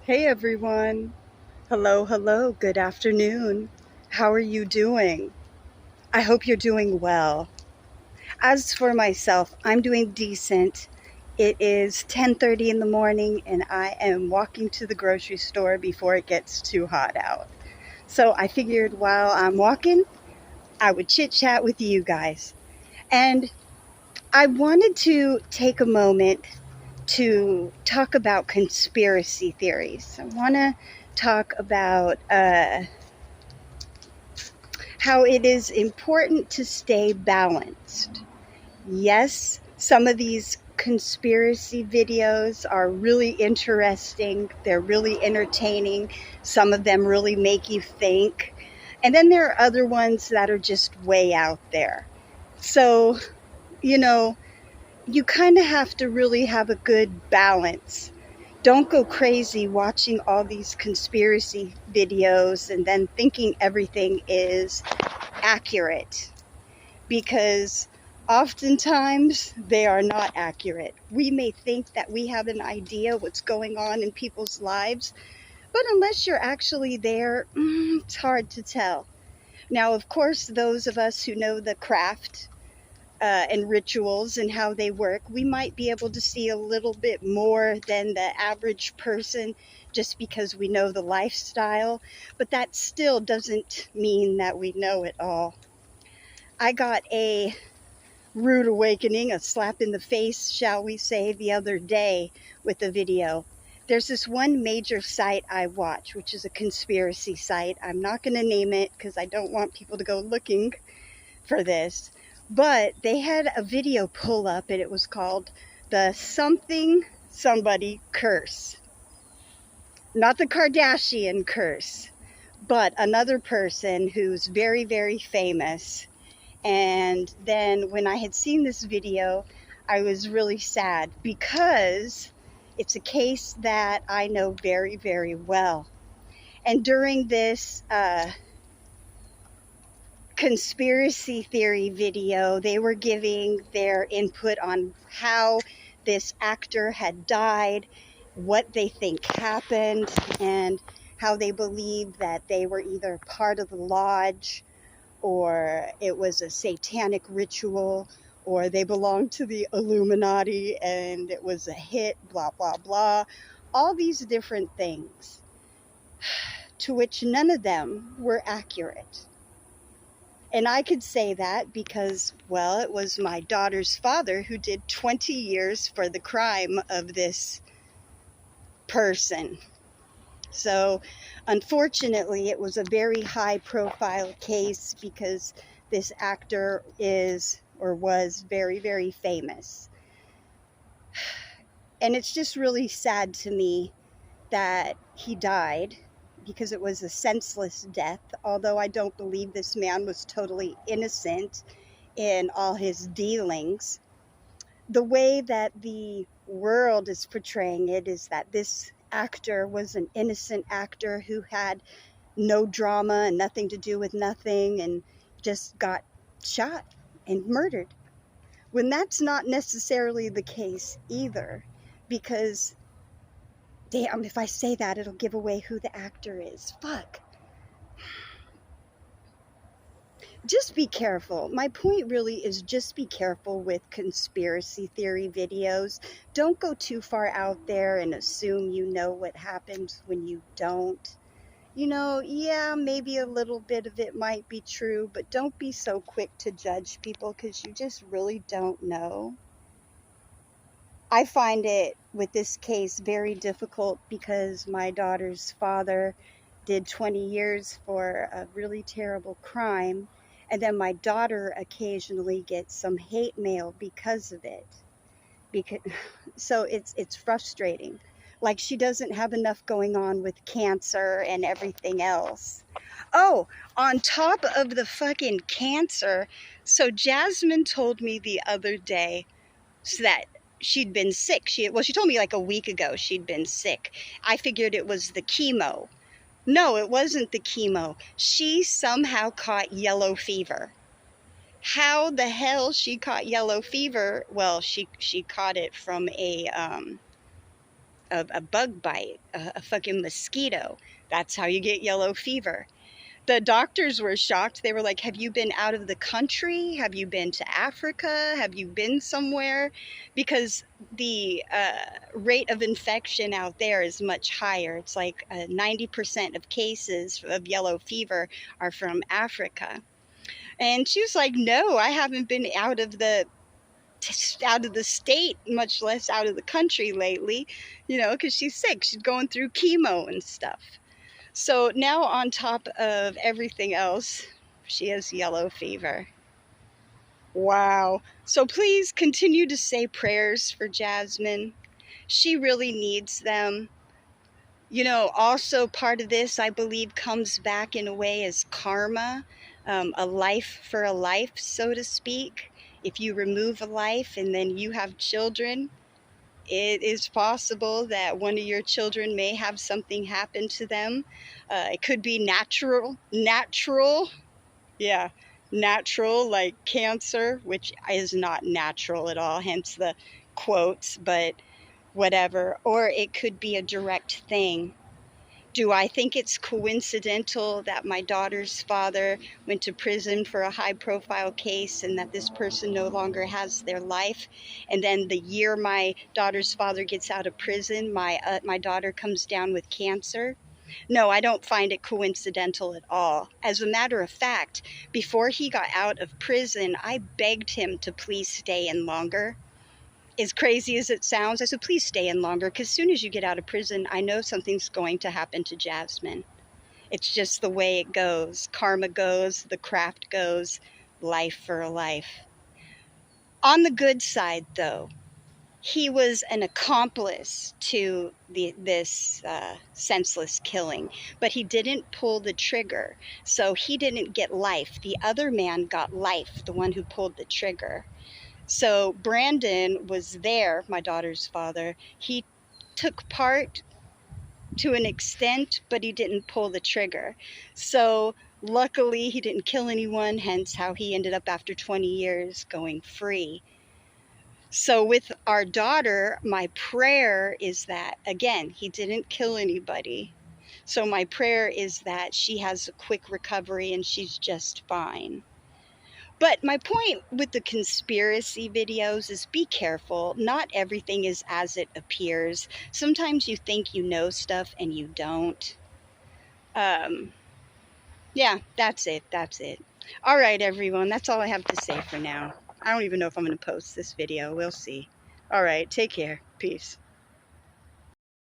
Hey everyone. Hello, hello. Good afternoon. How are you doing? I hope you're doing well. As for myself, I'm doing decent. It is 10:30 in the morning and I am walking to the grocery store before it gets too hot out. So I figured while I'm walking, I would chit-chat with you guys. And I wanted to take a moment to talk about conspiracy theories. I want to talk about how it is important to stay balanced. Yes, some of these conspiracy videos are really interesting, they're really entertaining, some of them really make you think. And then there are other ones that are just way out there. So, you know, you kind of have to really have a good balance. Don't go crazy watching all these conspiracy videos and then thinking everything is accurate, because oftentimes they are not accurate. We may think that we have an idea what's going on in people's lives, but unless you're actually there, it's hard to tell. Now, of course, those of us who know the craft and rituals and how they work, we might be able to see a little bit more than the average person just because we know the lifestyle, but that still doesn't mean that we know it all. I got a rude awakening, a slap in the face, shall we say, the other day with a video. There's this one major site I watch, which is a conspiracy site. I'm not going to name it because I don't want people to go looking for this. But they had a video pull up and it was called the Something Somebody Curse. Not the Kardashian curse, but another person who's very, very famous. And then when I had seen this video, I was really sad because it's a case that I know very, very well. And during this conspiracy theory video, they were giving their input on how this actor had died, what they think happened, and how they believe that they were either part of the lodge, or it was a satanic ritual, or they belonged to the Illuminati and it was a hit, blah, blah, blah. All these different things, to which none of them were accurate. And I could say that because, well, it was my daughter's father who did 20 years for the crime of this person. So, unfortunately, it was a very high profile case because this actor is or was very, very famous. And it's just really sad to me that he died because it was a senseless death, although I don't believe this man was totally innocent in all his dealings. The way that the world is portraying it is that this actor was an innocent actor who had no drama and nothing to do with nothing and just got shot and murdered. When that's not necessarily the case either, because damn, if I say that, it'll give away who the actor is. Fuck. Just be careful. My point really is just be careful with conspiracy theory videos. Don't go too far out there and assume you know what happens when you don't. Yeah, maybe a little bit of it might be true, but don't be so quick to judge people because you just really don't know. I find it with this case very difficult because my daughter's father did 20 years for a really terrible crime, and then my daughter occasionally gets some hate mail because of it. Because so it's frustrating. Like she doesn't have enough going on with cancer and everything else. Oh, on top of the fucking cancer, so Jasmine told me the other day that she'd been sick. She told me like a week ago she'd been sick. I figured it was the chemo. No, it wasn't the chemo. She somehow caught yellow fever. How the hell she caught yellow fever? Well, she caught it from of a bug bite, a fucking mosquito. That's how you get yellow fever. The doctors were shocked. They were like, have you been out of the country? Have you been to Africa? Have you been somewhere? Because the rate of infection out there is much higher. It's like 90% of cases of yellow fever are from Africa. And she was like, no, I haven't been out of the state, much less out of the country lately, because she's sick. She's going through chemo and stuff. So now, on top of everything else, she has yellow fever. Wow. So please continue to say prayers for Jasmine. She really needs them. Also part of this, I believe, comes back in a way as karma, a life for a life, so to speak. If you remove a life and then you have children, it is possible that one of your children may have something happen to them. It could be natural, yeah, natural, like cancer, which is not natural at all, hence the quotes, but whatever. Or it could be a direct thing. Do I think it's coincidental that my daughter's father went to prison for a high-profile case and that this person no longer has their life? And then the year my daughter's father gets out of prison, my daughter comes down with cancer? No, I don't find it coincidental at all. As a matter of fact, before he got out of prison, I begged him to please stay in longer. As crazy as it sounds, I said, please stay in longer, because as soon as you get out of prison, I know something's going to happen to Jasmine. It's just the way it goes. Karma goes, the craft goes, life for a life. On the good side, though, he was an accomplice to this senseless killing, but he didn't pull the trigger, so he didn't get life. The other man got life, the one who pulled the trigger. So Brandon was there, my daughter's father. He took part to an extent, but he didn't pull the trigger. So luckily he didn't kill anyone, hence how he ended up after 20 years going free. So with our daughter, my prayer is that, again, he didn't kill anybody. So my prayer is that she has a quick recovery and she's just fine. But my point with the conspiracy videos is be careful. Not everything is as it appears. Sometimes you think you know stuff and you don't. Yeah, that's it. That's it. All right, everyone. That's all I have to say for now. I don't even know if I'm going to post this video. We'll see. All right. Take care. Peace.